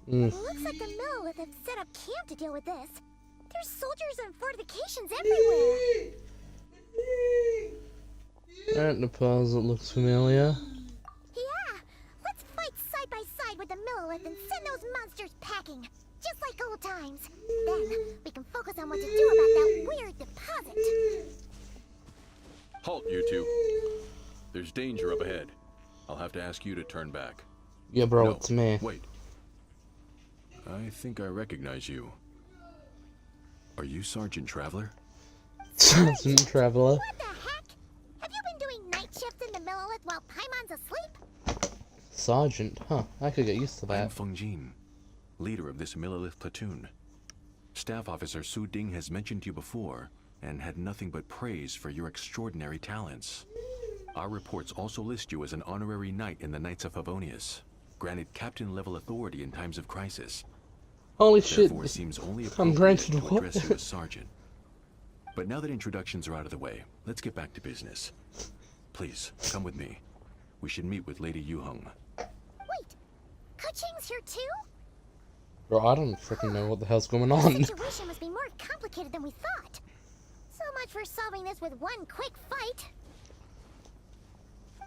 Looks like the Millelith have set up camp to deal with this. There's soldiers and fortifications everywhere. That deposit looks familiar. Yeah, let's fight side by side with the Millelith and send those monsters packing. Just like old times. Then, we can focus on what to do about that weird deposit. Halt, you two. There's danger up ahead. I'll have to ask you to turn back. Yeah, bro, No, it's me. wait. I think I recognize you. Are you Sergeant Traveler? Sergeant Traveler. What the heck? Have you been doing night shifts in the Millelith while Paimon's asleep? Sergeant? Huh, I could get used to I'm that. Feng Jin, leader of this Millelith platoon. Staff Officer Su Ding has mentioned you before and had nothing but praise for your extraordinary talents. Our reports also list you as an honorary knight in the Knights of Favonius, granted captain-level authority in times of crisis. Holy shit, Therefore, it seems only I'm appropriate granted to what? address you as Sergeant. But now that introductions are out of the way, let's get back to business. Please, come with me. We should meet with Lady Yuheng. Wait, Kuching's here too? Bro, I don't freaking know what the hell's going The on. situation must be more complicated than we thought. So much for solving this with one quick fight.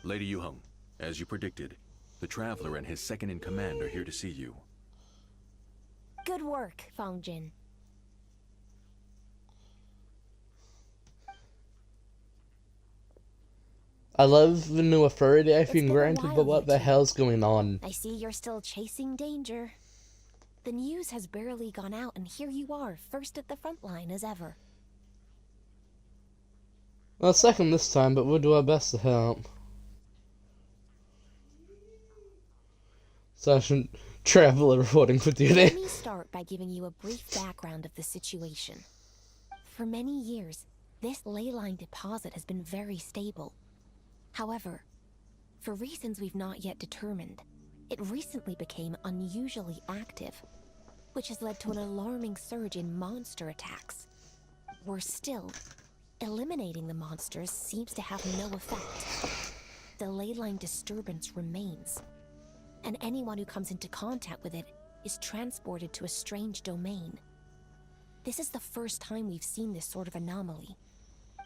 Lady Yuheng, as you predicted, the Traveler and his second-in-command are here to see you. Good work, Feng Jin. I love the new authority I've been been a granted, but while, what the you two. hell's going on? I see you're still chasing danger. The news has barely gone out, and here you are, first at the front line as ever. Well, second this time, but we'll do our best to help. Sergeant Traveler reporting for duty. Let me start by giving you a brief background of the situation. For many years, this ley line deposit has been very stable. However, for reasons we've not yet determined, it recently became unusually active, which has led to an alarming surge in monster attacks. Worse still, eliminating the monsters seems to have no effect. The ley line disturbance remains, and anyone who comes into contact with it is transported to a strange domain. This is the first time we've seen this sort of anomaly.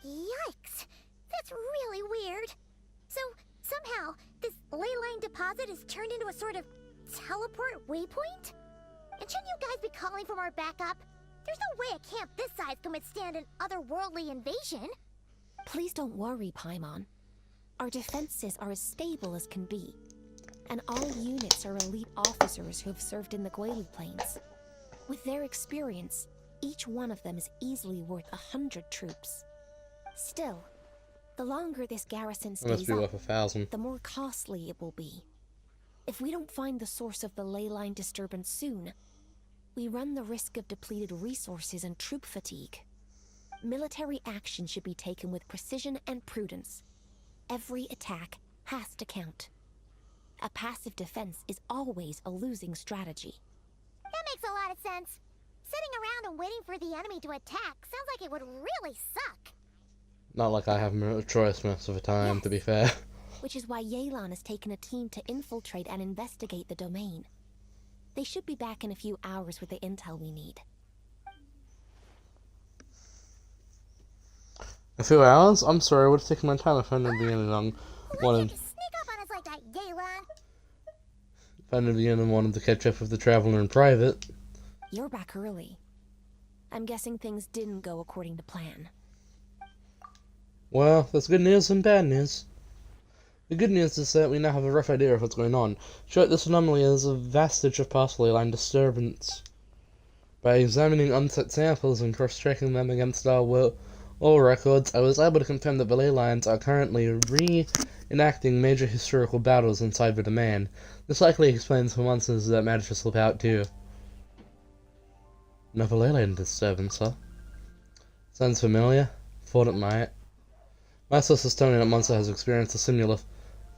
Yikes! That's really weird. So, somehow, this ley line deposit is turned into a sort of teleport waypoint? And shouldn't you guys be calling for more backup? There's no way a camp this size can withstand an otherworldly invasion. Please don't worry, Paimon. Our defenses are as stable as can be, and all units are elite officers who have served in the Guelu Plains. With their experience, each one of them is easily worth 100 troops. Still, the longer this garrison It must stays be up, worth 1,000. the more costly it will be. If we don't find the source of the ley line disturbance soon, we run the risk of depleted resources and troop fatigue. Military action should be taken with precision and prudence. Every attack has to count. A passive defense is always a losing strategy. That makes a lot of sense. Sitting around and waiting for the enemy to attack sounds like it would really suck. Not like I have a choice most of the time, Yes. to be fair. Which is why Yelan has taken a team to infiltrate and investigate the domain. They should be back in a few hours with the intel we need. A few hours? I'm sorry, I would have taken my time if I hadn't been along. Wanted to sneak up on us like that, Yelan. If I hadn't been wanted to catch up with the Traveler in private. You're back early. I'm guessing things didn't go according to plan. Well, there's good news and bad news. The good news is that we now have a rough idea of what's going on. Sure, this anomaly is a vestige of possibly line disturbance. By examining unset samples and cross-checking them against our oil records, I was able to confirm that the ley lines are currently reenacting major historical battles inside the domain. This likely explains the monsters that managed to slip out too. Another ley line disturbance, huh? Sounds familiar? Thought it might. My sources tell me that monster has experienced a similar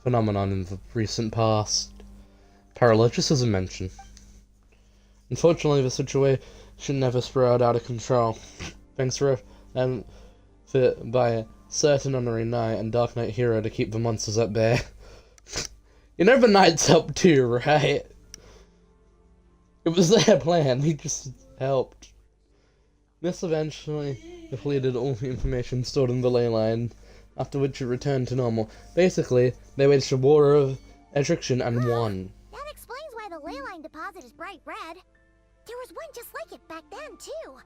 phenomenon in the recent past. Paralogism mentioned. Unfortunately, the situation never spiraled out of control. Thanks for fit by a certain honorary knight and dark knight hero to keep the monsters at bay. You know the knight's up too, right? It was their plan, he just helped. This eventually depleted all the information stored in the ley line, after which it returned to normal. Basically, they waged a war of attrition and won. That explains why the ley line deposit is bright red. There was one just like it back then, too.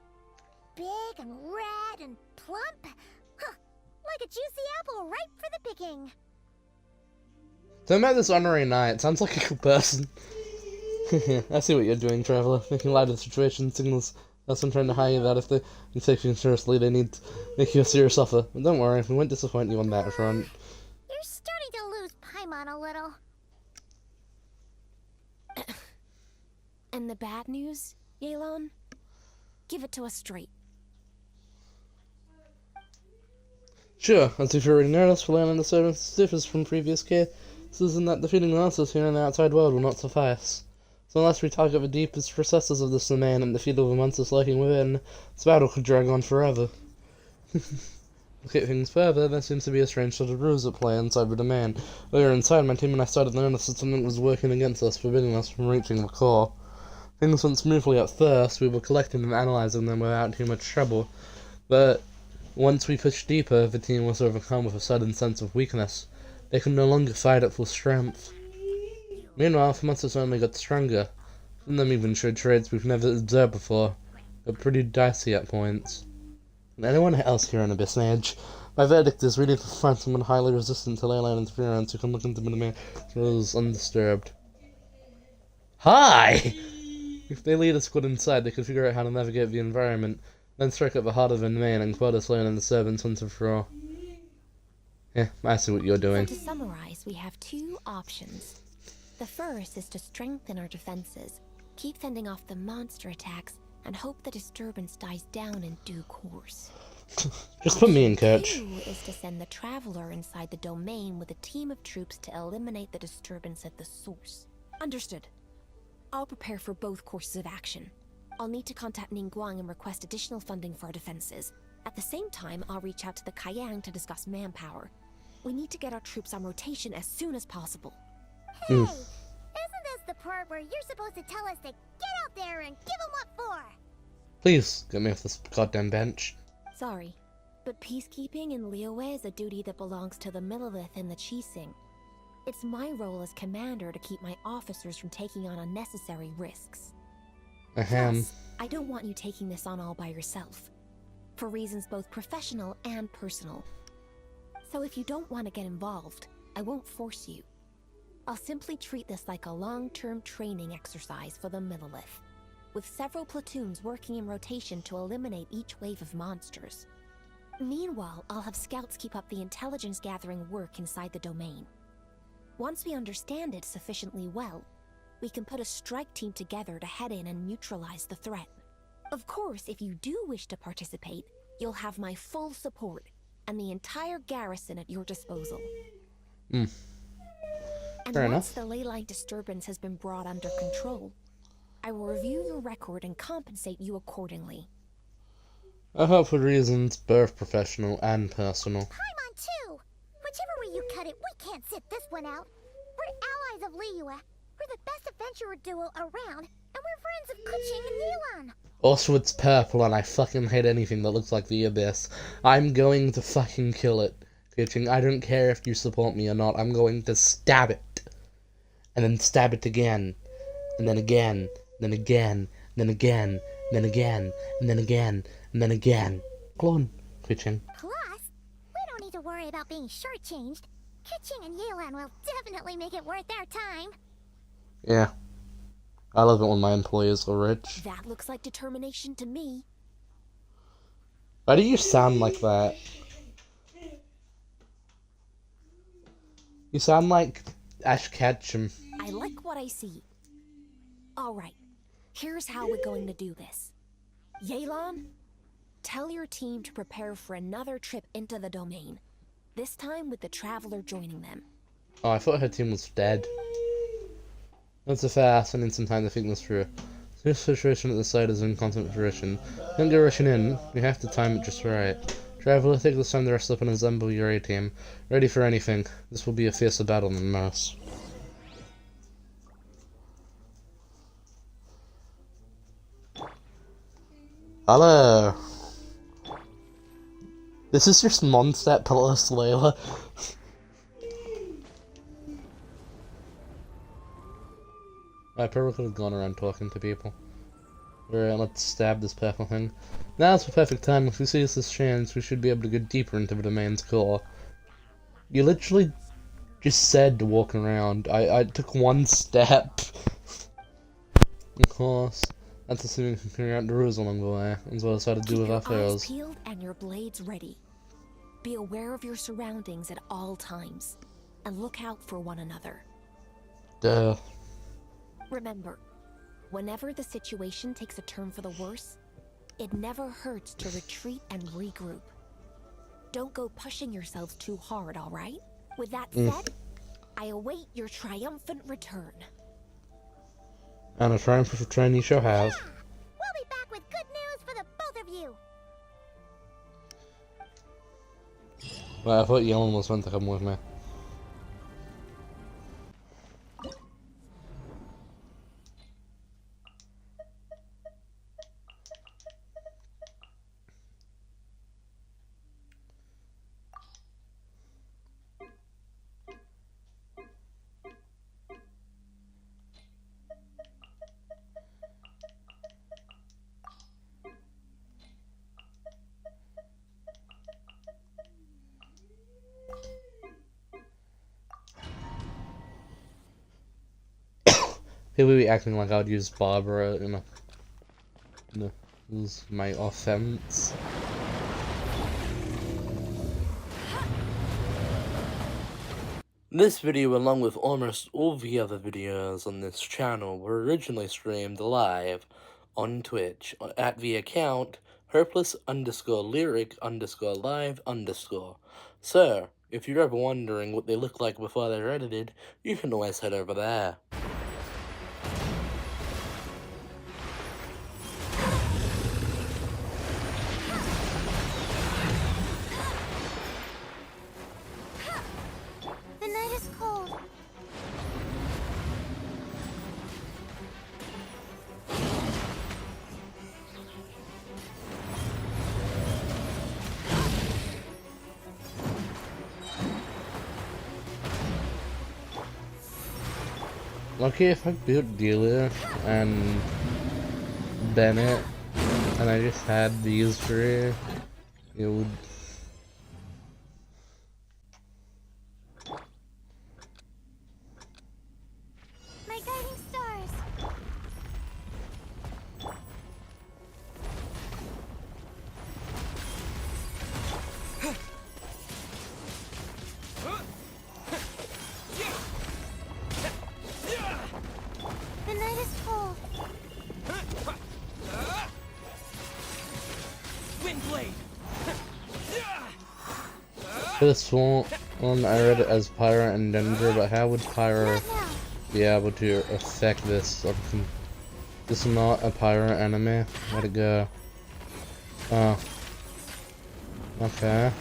Big and red and plump. Huh, like a juicy apple ripe for the picking. So I met this honorary knight. Sounds like a good person. I see what you're doing, Traveler. Making light of the situation signals us trying to hire you that if they take you seriously, they need to make you a serious offer. But don't worry, we won't disappoint you on that front. You're starting to lose Paimon a little. And the bad news, Yelan? Give it to us straight. Sure, as if you already noticed, relying on the servants differs from previous cases in that defeating monsters here in the outside world will not suffice. So unless we target the deepest recesses of this domain and defeat all the monsters lurking within, this battle could drag on forever. To get things further, there seems to be a strange sort of ruse at play inside the domain. Earlier inside, my team and I started to notice that something was working against us, forbidding us from reaching the core. Things went smoothly at first, we were collecting and analysing them without too much trouble, but once we pushed deeper, the team was overcome with a sudden sense of weakness. They could no longer fight at full strength. Meanwhile, the monsters only got stronger. Some of them even showed traits we've never observed before, but pretty dicey at points. And anyone else here on Abyss Mage? My verdict is we need to find someone highly resistant to ley line interference who can look into the domain undisturbed. Hi! If they lead a squad inside, they can figure out how to navigate the environment, then strike at the heart of the domain and quell us ley and disturbance once and for all. Yeah, I see what you're doing. So to summarize, we have two options. The first is to strengthen our defenses, keep fending off the monster attacks, and hope the disturbance dies down in due course. Just put me in, coach. Two is to send the Traveler inside the domain with a team of troops to eliminate the disturbance at the source. Understood. I'll prepare for both courses of action. I'll need to contact Ningguang and request additional funding for our defenses. At the same time, I'll reach out to the Kayang to discuss manpower. We need to get our troops on rotation as soon as possible. Hey, isn't this the part where you're supposed to tell us to get out there and give them what for? Please, get me off this goddamn bench. Sorry, but peacekeeping in Liyue is a duty that belongs to the Millelith and the Qixing. It's my role as commander to keep my officers from taking on unnecessary risks. Ahem. Plus, I don't want you taking this on all by yourself, for reasons both professional and personal. So if you don't want to get involved, I won't force you. I'll simply treat this like a long-term training exercise for the Millelith, with several platoons working in rotation to eliminate each wave of monsters. Meanwhile, I'll have scouts keep up the intelligence-gathering work inside the domain. Once we understand it sufficiently well, we can put a strike team together to head in and neutralize the threat. Of course, if you do wish to participate, you'll have my full support and the entire garrison at your disposal. And Fair once enough. the ley line disturbance has been brought under control, I will review your record and compensate you accordingly. I hope for reasons both professional and personal. Paimon too! Whichever way you cut it, we can't sit this one out. We're allies of Liyue. We're the best adventurer duo around, and we're friends of Kuching and Yelan. Also, it's purple, and I fucking hate anything that looks like the Abyss. I'm going to fucking kill it. Kuching, I don't care if you support me or not, I'm going to stab it. And then stab it again. And then again. Then again. Then again. Then again. And then again. And then again. Go on, Kuching. Plus, we don't need to worry about being shortchanged. Kuching and Yelan will definitely make it worth their time. Yeah. I love it when my employees are rich. That looks like determination to me. Why do you sound like that? You sound like Ash Ketchum. I like what I see. Alright, here's how we're going to do this. Yelan, tell your team to prepare for another trip into the domain. This time with the Traveler joining them. Oh, I thought her team was dead. That's a fair ass, I need some time to think this through. This situation at the site is in constant fruition. Don't go rushing in, you have to time it just right. Traveler, take this time to rest up and assemble your A-team. Ready for anything. This will be a fiercer battle than most. Hello. This is just Mondstadt plus Layla. I probably could have gone around talking to people. Alright, let's stab this purple thing. Now's the perfect time. If we seize this chance, we should be able to get deeper into the domain's core. You literally just said to walk around. I took one step. Of course. That's assuming we can figure out the rules along the way, as well as how to do with our Keep your eyes foes. peeled and your blades ready. Be aware of your surroundings at all times, and look out for one another. Duh. Remember, whenever the situation takes a turn for the worse, it never hurts to retreat and regroup. Don't go pushing yourselves too hard, alright? With that said, I await your triumphant return. And a triumphant return you shall have. We'll be back with good news for the both of you. Well, I thought Yellen was meant to come with me. People be acting like I'd use Barbara in a... No, this is my offense. This video, along with almost all the other videos on this channel, were originally streamed live on Twitch at the account hopeless_lyric_live_. So, if you're ever wondering what they look like before they're edited, you can always head over there. The night is cold. Lucky if I built Dealer and Bennett, and I just had these three, it would... My guiding stars. The night is cold. Windblade. For this one, I read it as Pyra and Dendra, but how would Pyra Not now. be able to affect this? This is not a Pyra enemy. Where'd it go? Oh. Okay.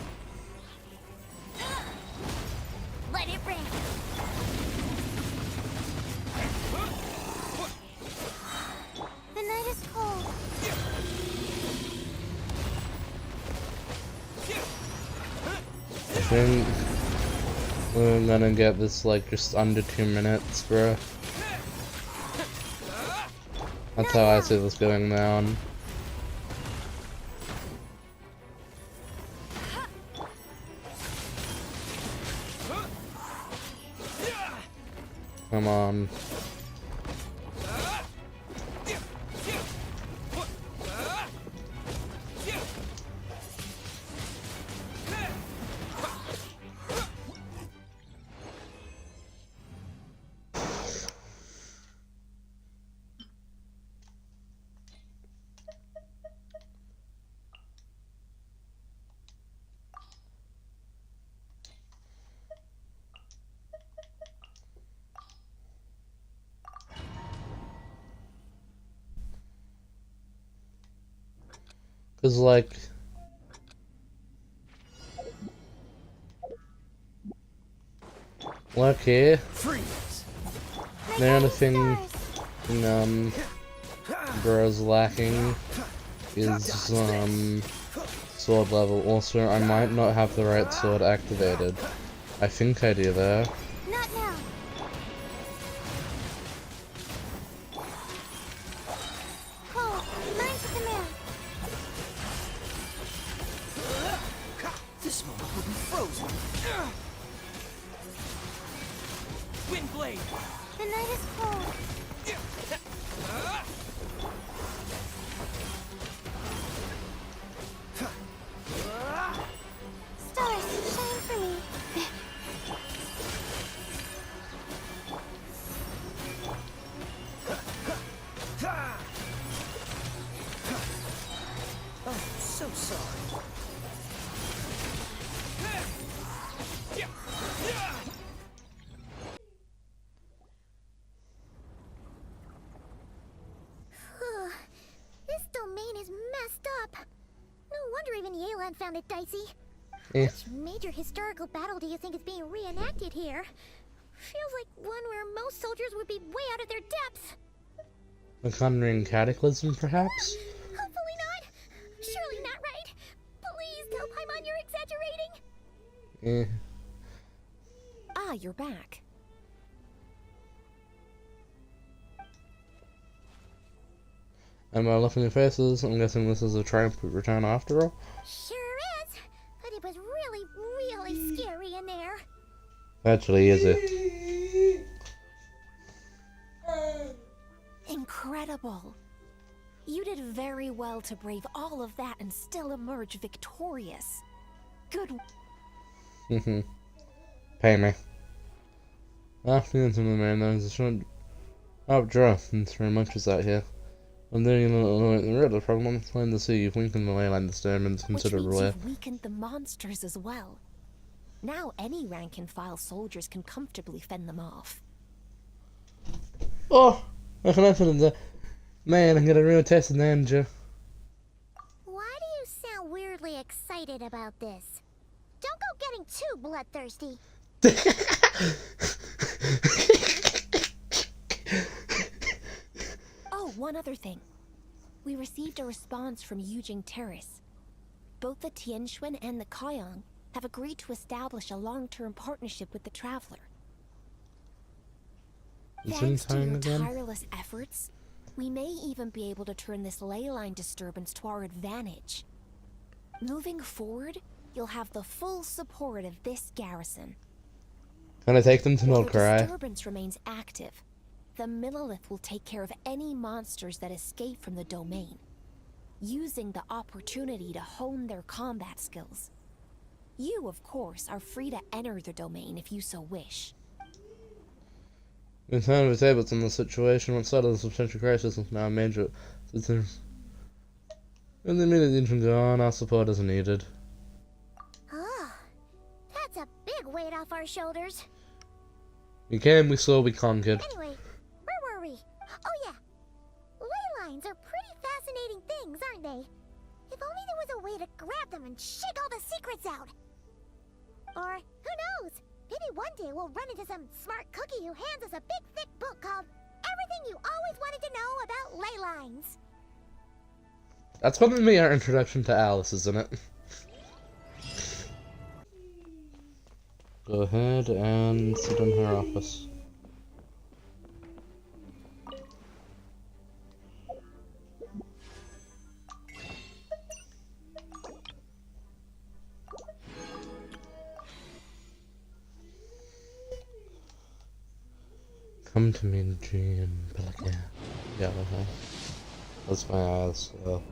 Let it rain. The night is cold. I think we're gonna get this like just under 2 minutes, bro. That's how I see this going down. Come on. Cause like look here. Freeze. The only thing bro's lacking is sword level. Also, I might not have the right sword activated. I think I do though. Not now. Oh, mine's the command. This moment will be frozen. Wind blade. The night is cold. Stars, shine for me. Oh, so sorry. This domain is messed up. No wonder even Yelan found it dicey. Eh. Which major historical battle do you think is being reenacted here? Feels like one where most soldiers would be way out of their depths. A Conjuring Cataclysm, perhaps? Hopefully not. Surely not right. Please tell Paimon you're exaggerating. Ah, you're back. Am I looking at faces? I'm guessing this is a triumphant return after all? Sure is. But it was really, really scary in there. Actually, is it? Incredible. You did very well to brave all of that and still emerge victorious. Good. Pay me. After the intimate man, there was a short updraft, and very much is out here. I'm doing a little the real problem. Plain to see you've weakened the leyline disturbance Which means considerably. you've weakened the monsters as well. Now any rank-and-file soldiers can comfortably fend them off. Oh! I can open the man and get a real taste of danger. Why do you sound weirdly excited about this? Don't go getting too bloodthirsty. Oh, one other thing. We received a response from Yujing Terrace. Both the Tianxuan and the Kaiyang have agreed to establish a long-term partnership with the Traveler. It's Thanks to in your time again? tireless efforts, we may even be able to turn this ley line disturbance to our advantage. Moving forward, you'll have the full support of this garrison. Can I take them to While the Milcry? disturbance remains active, the Millilith will take care of any monsters that escape from the domain, using the opportunity to hone their combat skills. You, of course, are free to enter the domain if you so wish. In time of tables in the situation, what side of the substantial crisis is now major. In the immediate engine gone, our support is needed. Oh, that's a big weight off our shoulders. We came, we saw, we conquered. Anyway, where were we? Oh yeah. Ley lines are pretty fascinating things, aren't they? If only there was a way to grab them and shake all the secrets out. Or, who knows? Maybe one day we'll run into some smart cookie who hands us a big thick book called Everything You Always Wanted to Know About Ley Lines. That's going to be our introduction to Alice, isn't it? Go ahead and sit in her office. Come to me, Jean. Yeah, okay. That's my ass, so.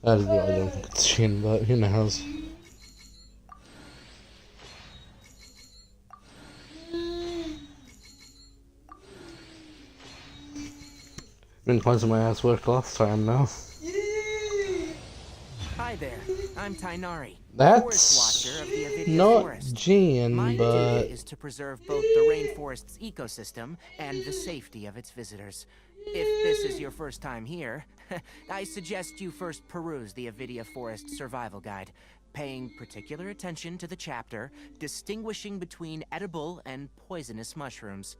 I don't think it's Jean, but who knows. Been cleansing my ass work last time now. Hi there, I'm Tainari, That's forest watcher of the Avidia not Forest. Jean, My but duty is to preserve both the rainforest's ecosystem and the safety of its visitors. If this is your first time here, I suggest you first peruse the Avidia Forest Survival Guide, paying particular attention to the chapter distinguishing between edible and poisonous mushrooms.